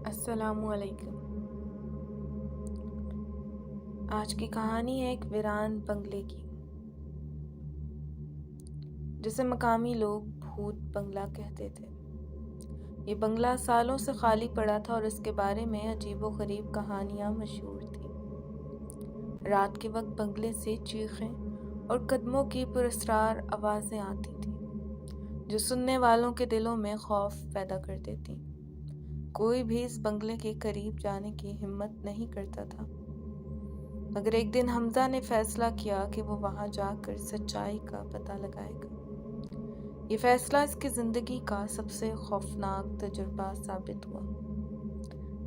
السلام علیکم۔ آج کی کہانی ہے ایک ویران بنگلے کی، جسے مقامی لوگ بھوت بنگلہ کہتے تھے۔ یہ بنگلہ سالوں سے خالی پڑا تھا اور اس کے بارے میں عجیب و غریب کہانیاں مشہور تھیں۔ رات کے وقت بنگلے سے چیخیں اور قدموں کی پراسرار آوازیں آتی تھیں، جو سننے والوں کے دلوں میں خوف پیدا کر دیتی۔ کوئی بھی اس بنگلے کے قریب جانے کی ہمت نہیں کرتا تھا، مگر ایک دن حمزہ نے فیصلہ کیا کہ وہ وہاں جا کر سچائی کا پتہ لگائے گا۔ یہ فیصلہ اس کی زندگی کا سب سے خوفناک تجربہ ثابت ہوا۔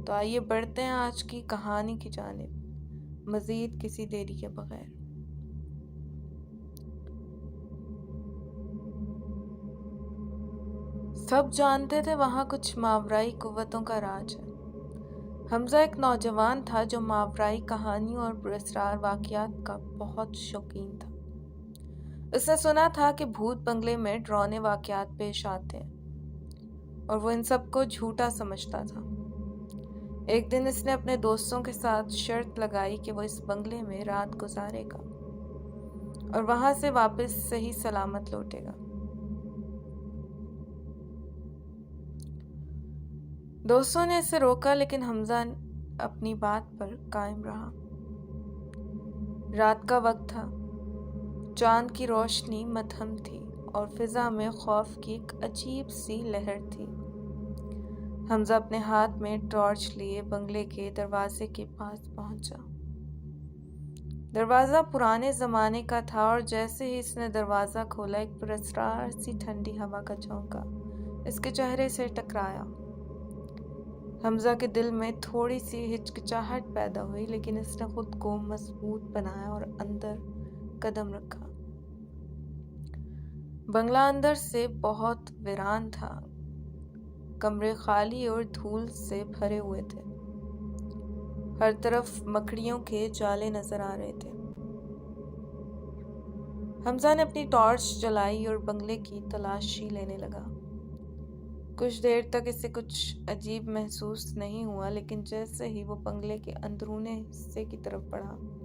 تو آئیے بڑھتے ہیں آج کی کہانی کی جانب، مزید کسی دیری کے بغیر۔ سب جانتے تھے وہاں کچھ ماورائی قوتوں کا راج ہے۔ حمزہ ایک نوجوان تھا جو ماورائی کہانیوں اور پراسرار واقعات کا بہت شوقین تھا۔ اس نے سنا تھا کہ بھوت بنگلے میں ڈراؤنے واقعات پیش آتے ہیں، اور وہ ان سب کو جھوٹا سمجھتا تھا۔ ایک دن اس نے اپنے دوستوں کے ساتھ شرط لگائی کہ وہ اس بنگلے میں رات گزارے گا اور وہاں سے واپس صحیح سلامت لوٹے گا۔ دوستوں نے اسے روکا، لیکن حمزہ اپنی بات پر قائم رہا۔ رات کا وقت تھا، چاند کی روشنی مدھم تھی اور فضا میں خوف کی ایک عجیب سی لہر تھی۔ حمزہ اپنے ہاتھ میں ٹارچ لیے بنگلے کے دروازے کے پاس پہنچا۔ دروازہ پرانے زمانے کا تھا، اور جیسے ہی اس نے دروازہ کھولا، ایک پراسرار سی ٹھنڈی ہوا کا جھونکا اس کے چہرے سے ٹکرایا۔ حمزہ کے دل میں تھوڑی سی ہچکچاہٹ پیدا ہوئی، لیکن اس نے خود کو مضبوط بنایا اور اندر قدم رکھا۔ بنگلہ اندر سے بہت ویران تھا، کمرے خالی اور دھول سے بھرے ہوئے تھے، ہر طرف مکڑیوں کے جالے نظر آ رہے تھے۔ حمزہ نے اپنی ٹارچ جلائی اور بنگلے کی تلاشی لینے لگا۔ کچھ دیر تک اسے کچھ عجیب محسوس نہیں ہوا، لیکن جیسے ہی وہ بنگلے کے اندرونے حصے کی طرف بڑھا،